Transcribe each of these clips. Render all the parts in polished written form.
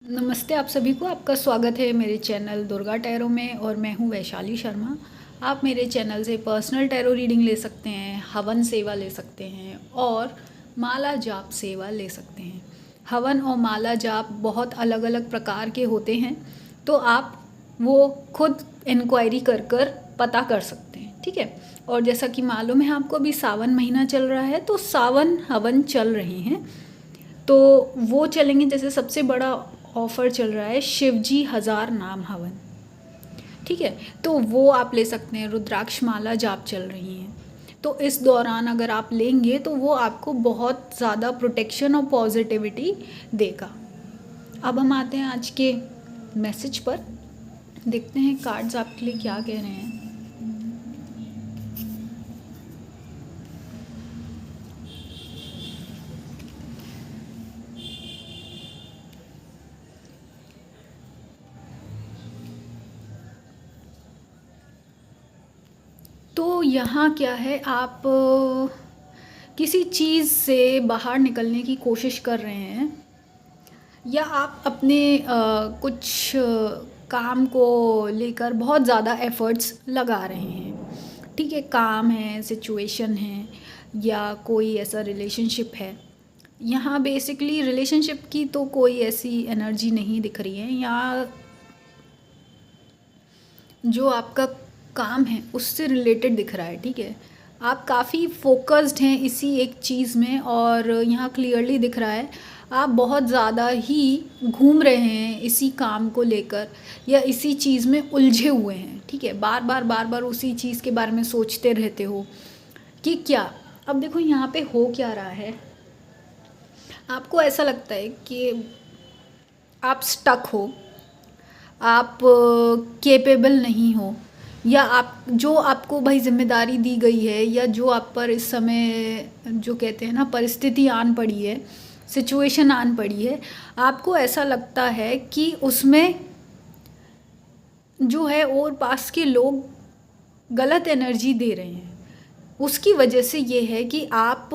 नमस्ते आप सभी को, आपका स्वागत है मेरे चैनल दुर्गा टैरो में। और मैं हूँ वैशाली शर्मा। आप मेरे चैनल से पर्सनल टैरो रीडिंग ले सकते हैं, हवन सेवा ले सकते हैं और माला जाप सेवा ले सकते हैं। हवन और माला जाप बहुत अलग अलग प्रकार के होते हैं, तो आप वो खुद इंक्वायरी कर कर पता कर सकते हैं, ठीक है। और जैसा कि मालूम है आपको, अभी सावन महीना चल रहा है, तो सावन हवन चल रहे हैं, तो वो चलेंगे। जैसे सबसे बड़ा ऑफ़र चल रहा है शिवजी 1000 नाम हवन, ठीक है, तो वो आप ले सकते हैं। रुद्राक्ष माला जाप चल रही हैं, तो इस दौरान अगर आप लेंगे तो वो आपको बहुत ज़्यादा प्रोटेक्शन और पॉजिटिविटी देगा। अब हम आते हैं आज के मैसेज पर, देखते हैं कार्ड्स आपके लिए क्या कह रहे हैं। तो यहाँ क्या है, आप किसी चीज़ से बाहर निकलने की कोशिश कर रहे हैं, या आप अपने कुछ काम को लेकर बहुत ज़्यादा एफ़र्ट्स लगा रहे हैं, ठीक है। काम है, सिचुएशन है, या कोई ऐसा रिलेशनशिप है। यहाँ बेसिकली रिलेशनशिप की तो कोई ऐसी एनर्जी नहीं दिख रही है। यहाँ जो आपका काम है उससे रिलेटेड दिख रहा है, ठीक है। आप काफ़ी फोकस्ड हैं इसी एक चीज़ में, और यहाँ क्लियरली दिख रहा है आप बहुत ज़्यादा ही घूम रहे हैं इसी काम को लेकर, या इसी चीज़ में उलझे हुए हैं, ठीक है। बार बार उसी चीज़ के बारे में सोचते रहते हो कि क्या। अब देखो यहाँ पे हो क्या रहा है, आपको ऐसा लगता है कि आप स्टक हो, आप केपेबल नहीं हो, या आप जो आपको भाई जिम्मेदारी दी गई है, या जो आप पर इस समय जो कहते हैं ना परिस्थिति आन पड़ी है, सिचुएशन आन पड़ी है, आपको ऐसा लगता है कि उसमें जो है और पास के लोग गलत एनर्जी दे रहे हैं। उसकी वजह से ये है कि आप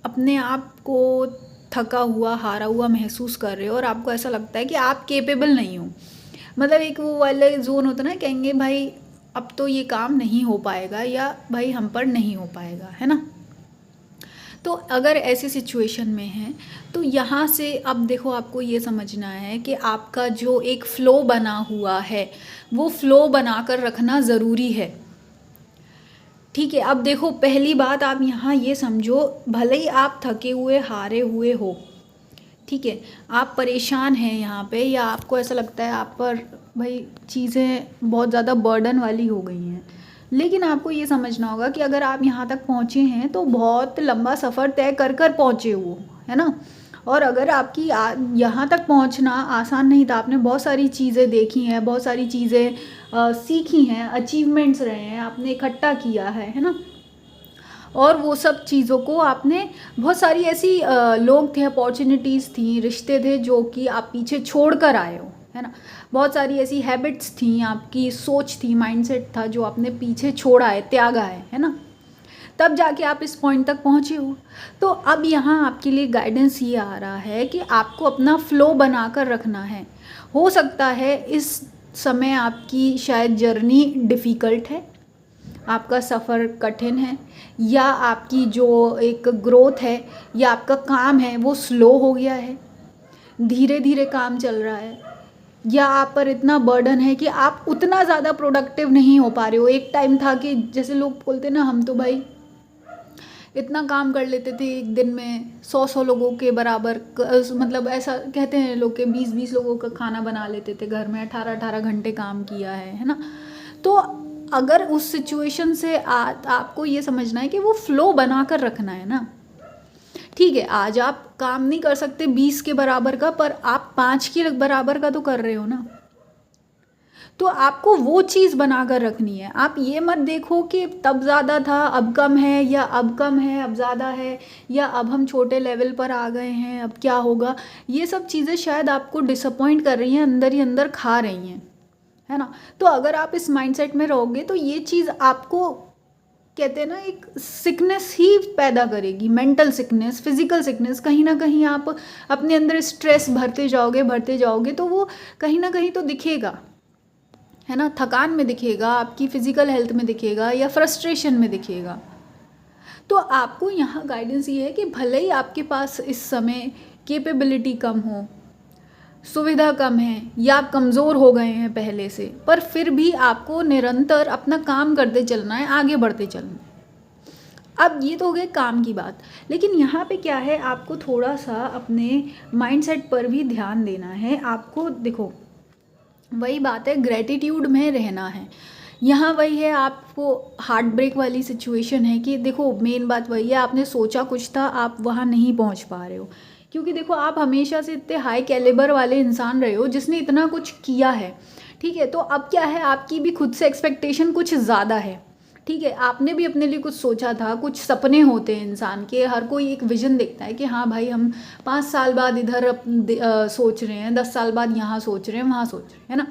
अपने आप को थका हुआ, हारा हुआ महसूस कर रहे हो, और आपको ऐसा लगता है कि आप केपेबल नहीं हो। मतलब एक वो वाला जोन होता है ना, कहेंगे भाई अब तो ये काम नहीं हो पाएगा, या भाई हम पर नहीं हो पाएगा, है ना। तो अगर ऐसी सिचुएशन में है, तो यहाँ से अब देखो आपको ये समझना है कि आपका जो एक फ़्लो बना हुआ है, वो फ़्लो बनाकर रखना ज़रूरी है, ठीक है। अब देखो पहली बात आप यहाँ ये समझो, भले ही आप थके हुए, हारे हुए हो, ठीक है, आप परेशान हैं यहाँ पे, या आपको ऐसा लगता है आप पर भाई चीज़ें बहुत ज़्यादा बर्डन वाली हो गई हैं, लेकिन आपको ये समझना होगा कि अगर आप यहाँ तक पहुँचे हैं तो बहुत लंबा सफ़र तय कर कर पहुँचे हो, है ना। और अगर आपकी यहाँ तक पहुँचना आसान नहीं था, आपने बहुत सारी चीज़ें देखी हैं, बहुत सारी चीज़ें सीखी हैं, अचीवमेंट्स रहे हैं, आपने इकट्ठा किया है ना। और वो सब चीज़ों को आपने, बहुत सारी ऐसी लोग थे, अपॉर्चुनिटीज़ थी, रिश्ते थे जो कि आप पीछे छोड़ कर आए हो, है ना। बहुत सारी ऐसी हैबिट्स थी, आपकी सोच थी, माइंडसेट था जो आपने पीछे छोड़ा है, त्यागा है ना। तब जाके आप इस पॉइंट तक पहुँचे हो। तो अब यहाँ आपके लिए गाइडेंस ये आ रहा है कि आपको अपना फ़्लो बना कर रखना है। हो सकता है इस समय आपकी शायद जर्नी डिफ़िकल्ट है, आपका सफ़र कठिन है, या आपकी जो एक ग्रोथ है या आपका काम है वो स्लो हो गया है, धीरे धीरे काम चल रहा है, या आप पर इतना बर्डन है कि आप उतना ज़्यादा प्रोडक्टिव नहीं हो पा रहे हो। एक टाइम था कि जैसे लोग बोलते ना, हम तो भाई इतना काम कर लेते थे एक दिन में 100 लोगों के बराबर, मतलब ऐसा कहते हैं लोग के 20 लोगों का खाना बना लेते थे घर में, 18 घंटे काम किया है ना। तो अगर उस सिचुएशन से आपको ये समझना है कि वो फ़्लो बना कर रखना है ना, ठीक है। आज आप काम नहीं कर सकते 20 के बराबर का, पर आप 5 के बराबर का तो कर रहे हो ना। तो आपको वो चीज़ बना कर रखनी है। आप ये मत देखो कि तब ज़्यादा था अब कम है, या अब कम है अब ज़्यादा है, या अब हम छोटे लेवल पर आ गए हैं अब क्या होगा। ये सब चीज़ें शायद आपको डिसअपॉइंट कर रही हैं, अंदर ही अंदर खा रही हैं, है ना। तो अगर आप इस माइंडसेट में रहोगे तो ये चीज़ आपको कहते हैं ना एक सिकनेस ही पैदा करेगी, मेंटल सिकनेस, फिजिकल सिकनेस। कहीं ना कहीं आप अपने अंदर स्ट्रेस भरते जाओगे तो वो कहीं ना कहीं तो दिखेगा, है ना। थकान में दिखेगा, आपकी फिजिकल हेल्थ में दिखेगा, या फ्रस्ट्रेशन में दिखेगा। तो आपको यहाँ गाइडेंस ये है कि भले ही आपके पास इस समय कैपेबिलिटी कम हो, सुविधा कम है, या आप कमज़ोर हो गए हैं पहले से, पर फिर भी आपको निरंतर अपना काम करते चलना है, आगे बढ़ते चलना है। अब ये तो हो गए काम की बात, लेकिन यहाँ पे क्या है, आपको थोड़ा सा अपने माइंडसेट पर भी ध्यान देना है। आपको देखो, वही बात है, ग्रेटिट्यूड में रहना है। यहाँ वही है, आपको हार्ट ब्रेक वाली सिचुएशन है कि देखो मेन बात वही है, आपने सोचा कुछ था, आप वहाँ नहीं पहुँच पा रहे हो, क्योंकि देखो आप हमेशा से इतने हाई कैलिबर वाले इंसान रहे हो जिसने इतना कुछ किया है, ठीक है। तो अब क्या है, आपकी भी खुद से एक्सपेक्टेशन कुछ ज़्यादा है, ठीक है। आपने भी अपने लिए कुछ सोचा था, कुछ सपने होते हैं इंसान के, हर कोई एक विजन देखता है कि हाँ भाई हम 5 साल बाद इधर सोच रहे हैं, 10 साल बाद यहाँ सोच रहे हैं, वहाँ सोच रहे हैं, है ना।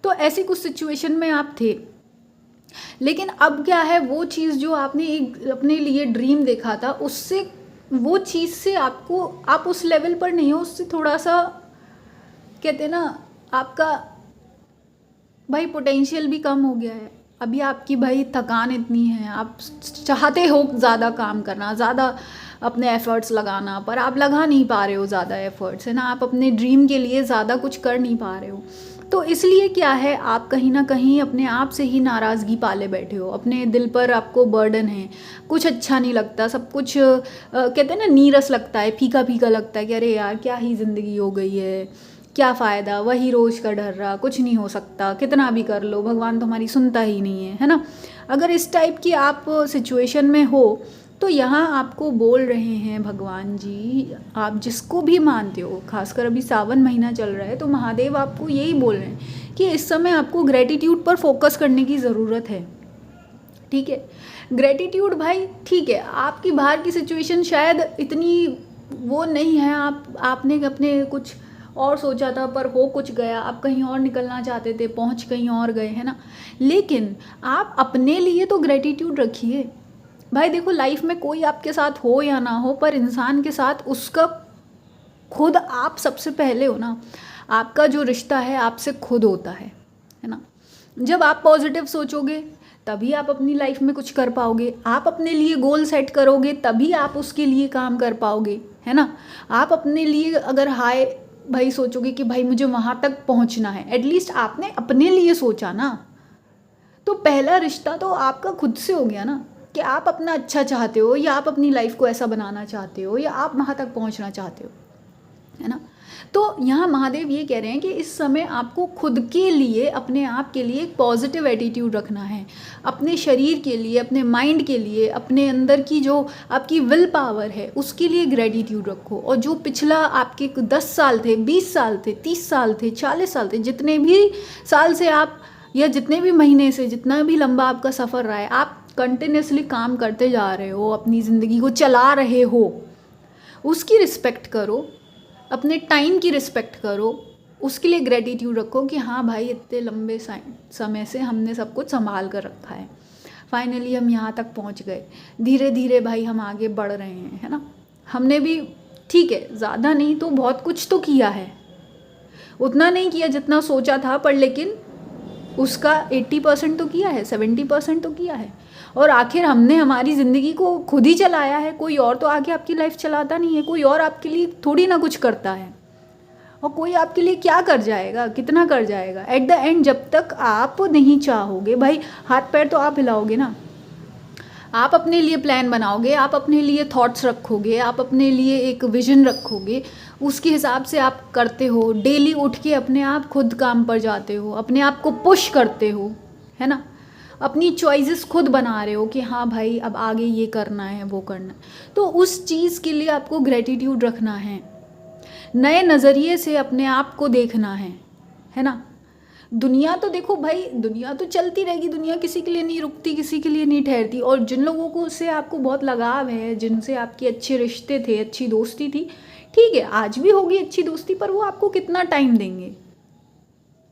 तो ऐसी कुछ सिचुएशन में आप थे, लेकिन अब क्या है, वो चीज़ जो आपने एक अपने लिए ड्रीम देखा था, उससे वो चीज़ से आपको, आप उस लेवल पर नहीं हो, उससे थोड़ा सा कहते हैं ना, आपका भाई पोटेंशियल भी कम हो गया है। अभी आपकी भाई थकान इतनी है, आप चाहते हो ज़्यादा काम करना, ज़्यादा अपने एफ़र्ट्स लगाना, पर आप लगा नहीं पा रहे हो ज़्यादा एफ़र्ट्स, है ना। आप अपने ड्रीम के लिए ज़्यादा कुछ कर नहीं पा रहे हो। तो इसलिए क्या है, आप कहीं ना कहीं अपने आप से ही नाराज़गी पाले बैठे हो, अपने दिल पर आपको बर्डन है, कुछ अच्छा नहीं लगता, सब कुछ कहते हैं ना नीरस लगता है, फीका फीका लगता है कि अरे यार क्या ही ज़िंदगी हो गई है, क्या फ़ायदा, वही रोज़ का डर रहा, कुछ नहीं हो सकता, कितना भी कर लो, भगवान तो हमारी सुनता ही नहीं है ना। अगर इस टाइप की आप सिचुएशन में हो, तो यहाँ आपको बोल रहे हैं भगवान जी, आप जिसको भी मानते हो, खासकर अभी सावन महीना चल रहा है, तो महादेव आपको यही बोल रहे हैं कि इस समय आपको ग्रेटिट्यूड पर फोकस करने की ज़रूरत है, ठीक है। ग्रेटिट्यूड भाई ठीक है, आपकी बाहर की सिचुएशन शायद इतनी वो नहीं है, आपने अपने कुछ और सोचा था पर हो कुछ गया, आप कहीं और निकलना चाहते थे, पहुंच कहीं और गए, है ना। लेकिन आप अपने लिए तो ग्रेटिट्यूड रखिए भाई। देखो लाइफ में कोई आपके साथ हो या ना हो, पर इंसान के साथ उसका खुद आप सबसे पहले हो ना। आपका जो रिश्ता है आपसे खुद होता है ना। जब आप पॉजिटिव सोचोगे तभी आप अपनी लाइफ में कुछ कर पाओगे, आप अपने लिए गोल सेट करोगे तभी आप उसके लिए काम कर पाओगे, है ना। आप अपने लिए अगर हाई भाई सोचोगे कि भाई मुझे वहाँ तक पहुँचना है, एटलीस्ट आपने अपने लिए सोचा ना, तो पहला रिश्ता तो आपका खुद से हो गया ना, कि आप अपना अच्छा चाहते हो, या आप अपनी लाइफ को ऐसा बनाना चाहते हो, या आप वहाँ तक पहुँचना चाहते हो, है ना। तो यहाँ महादेव ये कह रहे हैं कि इस समय आपको खुद के लिए, अपने आप के लिए एक पॉजिटिव एटीट्यूड रखना है, अपने शरीर के लिए, अपने माइंड के लिए, अपने अंदर की जो आपकी विल पावर है उसके लिए ग्रेटिट्यूड रखो। और जो पिछला आपके 10 साल थे, 20 साल थे, 30 साल थे, 40 साल थे, जितने भी साल से आप, या जितने भी महीने से, जितना भी लंबा आपका सफ़र रहा है, आप कंटिन्यूसली काम करते जा रहे हो, अपनी ज़िंदगी को चला रहे हो, उसकी रिस्पेक्ट करो, अपने टाइम की रिस्पेक्ट करो, उसके लिए ग्रेटिट्यूड रखो कि हाँ भाई इतने लंबे समय से हमने सब कुछ संभाल कर रखा है, फाइनली हम यहाँ तक पहुँच गए, धीरे धीरे भाई हम आगे बढ़ रहे हैं, है ना। हमने भी ठीक है, ज़्यादा नहीं तो बहुत कुछ तो किया है, उतना नहीं किया जितना सोचा था, पर लेकिन उसका 80% तो किया है, 70% तो किया है। और आखिर हमने हमारी ज़िंदगी को खुद ही चलाया है, कोई और तो आगे आपकी लाइफ चलाता नहीं है, कोई और आपके लिए थोड़ी ना कुछ करता है, और कोई आपके लिए क्या कर जाएगा, कितना कर जाएगा। एट द एंड जब तक आप नहीं चाहोगे भाई, हाथ पैर तो आप हिलाओगे ना, आप अपने लिए प्लान बनाओगे, आप अपने लिए थॉट्स रखोगे, आप अपने लिए एक विजन रखोगे, उसके हिसाब से आप करते हो, डेली उठ के अपने आप खुद काम पर जाते हो, अपने आप को पुश करते हो, है ना। अपनी चॉइसेस खुद बना रहे हो कि हाँ भाई अब आगे ये करना है, वो करना है, तो उस चीज़ के लिए आपको ग्रेटिट्यूड रखना है, नए नज़रिए से अपने आप को देखना है ना। दुनिया तो देखो भाई, दुनिया तो चलती रहेगी, दुनिया किसी के लिए नहीं रुकती, किसी के लिए नहीं ठहरती। और जिन लोगों को से आपको बहुत लगाव है, जिनसे आपके अच्छे रिश्ते थे, अच्छी दोस्ती थी, ठीक है आज भी होगी अच्छी दोस्ती, पर वो आपको कितना टाइम देंगे,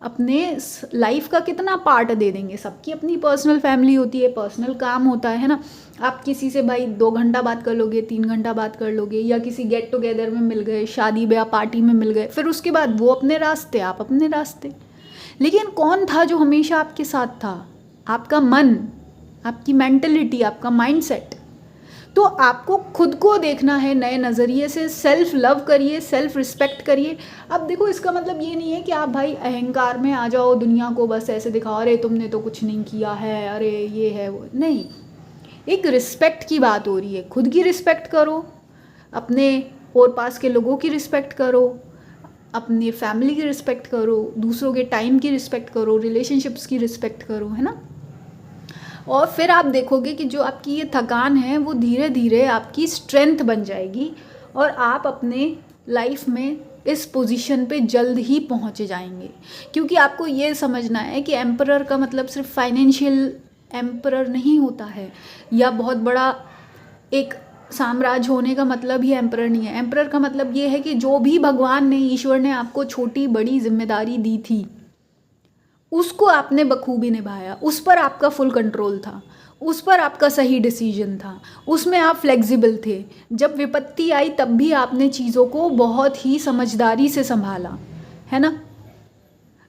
अपने लाइफ का कितना पार्ट दे देंगे। सबकी अपनी पर्सनल फैमिली होती है, पर्सनल काम होता है ना। आप किसी से भाई 2 घंटा बात कर लोगे, 3 घंटा बात कर लोगे, या किसी गेट टुगेदर में मिल गए, शादी ब्याह पार्टी में मिल गए, फिर उसके बाद वो अपने रास्ते, आप अपने रास्ते। लेकिन कौन था जो हमेशा आपके साथ था? आपका मन, आपकी मेंटलिटी, आपका माइंडसेट। तो आपको खुद को देखना है नए नज़रिए से। सेल्फ लव करिए, सेल्फ रिस्पेक्ट करिए। अब देखो, इसका मतलब ये नहीं है कि आप भाई अहंकार में आ जाओ, दुनिया को बस ऐसे दिखाओ, अरे तुमने तो कुछ नहीं किया है, अरे ये है वो नहीं। एक रिस्पेक्ट की बात हो रही है। खुद की रिस्पेक्ट करो, अपने और पास के लोगों की रिस्पेक्ट करो, अपनी फैमिली की रिस्पेक्ट करो, दूसरों के टाइम की रिस्पेक्ट करो, रिलेशनशिप्स की रिस्पेक्ट करो, है ना। और फिर आप देखोगे कि जो आपकी ये थकान है वो धीरे धीरे आपकी स्ट्रेंथ बन जाएगी और आप अपने लाइफ में इस पोजीशन पे जल्द ही पहुँच जाएंगे। क्योंकि आपको ये समझना है कि एम्परर का मतलब सिर्फ फाइनेंशियल एम्परर नहीं होता है, या बहुत बड़ा एक साम्राज्य होने का मतलब ही एम्परर नहीं है। एम्परर का मतलब ये है कि जो भी भगवान ने, ईश्वर ने आपको छोटी बड़ी जिम्मेदारी दी थी, उसको आपने बखूबी निभाया, उस पर आपका फुल कंट्रोल था, उस पर आपका सही डिसीजन था, उसमें आप फ्लेक्सिबल थे। जब विपत्ति आई तब भी आपने चीज़ों को बहुत ही समझदारी से संभाला, है ना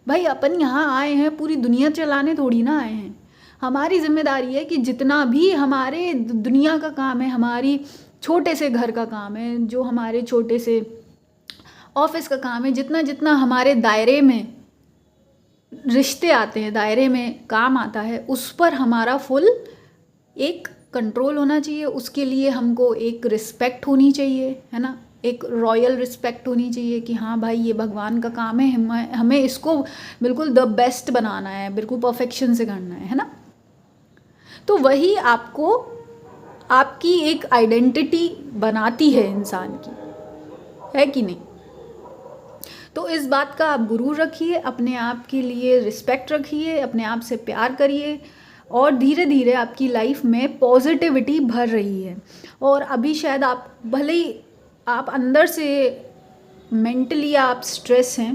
भाई। अपन यहाँ आए हैं पूरी दुनिया चलाने थोड़ी ना आए हैं। हमारी जिम्मेदारी है कि जितना भी हमारे दुनिया का काम है, हमारी छोटे से घर का काम है, जो हमारे छोटे से ऑफिस का काम है, जितना जितना हमारे दायरे में रिश्ते आते हैं, दायरे में काम आता है, उस पर हमारा फुल एक कंट्रोल होना चाहिए। उसके लिए हमको एक रिस्पेक्ट होनी चाहिए, है ना, एक रॉयल रिस्पेक्ट होनी चाहिए कि हाँ भाई ये भगवान का काम है, हमें इसको बिल्कुल द बेस्ट बनाना है, बिल्कुल परफेक्शन से करना है ना। तो वही आपको आपकी एक आइडेंटिटी बनाती है इंसान की, है कि नहीं। तो इस बात का आप गुरूर रखिए, अपने आप के लिए रिस्पेक्ट रखिए, अपने आप से प्यार करिए, और धीरे धीरे आपकी लाइफ में पॉजिटिविटी भर रही है। और अभी शायद आप भले ही आप अंदर से मेंटली आप स्ट्रेस हैं,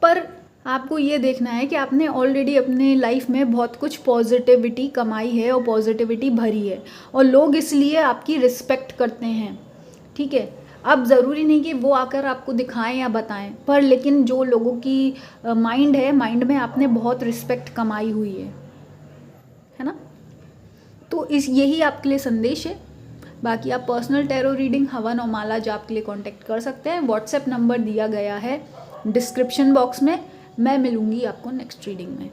पर आपको ये देखना है कि आपने ऑलरेडी अपने लाइफ में बहुत कुछ पॉजिटिविटी कमाई है और पॉजिटिविटी भरी है, और लोग इसलिए आपकी रिस्पेक्ट करते हैं, ठीक है। अब ज़रूरी नहीं कि वो आकर आपको दिखाएं या बताएं, पर लेकिन जो लोगों की माइंड है, माइंड में आपने बहुत रिस्पेक्ट कमाई हुई है ना। तो यही आपके लिए संदेश है। बाकी आप पर्सनल टैरो रीडिंग, हवन और माला जाप के लिए कांटेक्ट कर सकते हैं। व्हाट्सएप नंबर दिया गया है डिस्क्रिप्शन बॉक्स में। मैं मिलूँगी आपको नेक्स्ट रीडिंग में।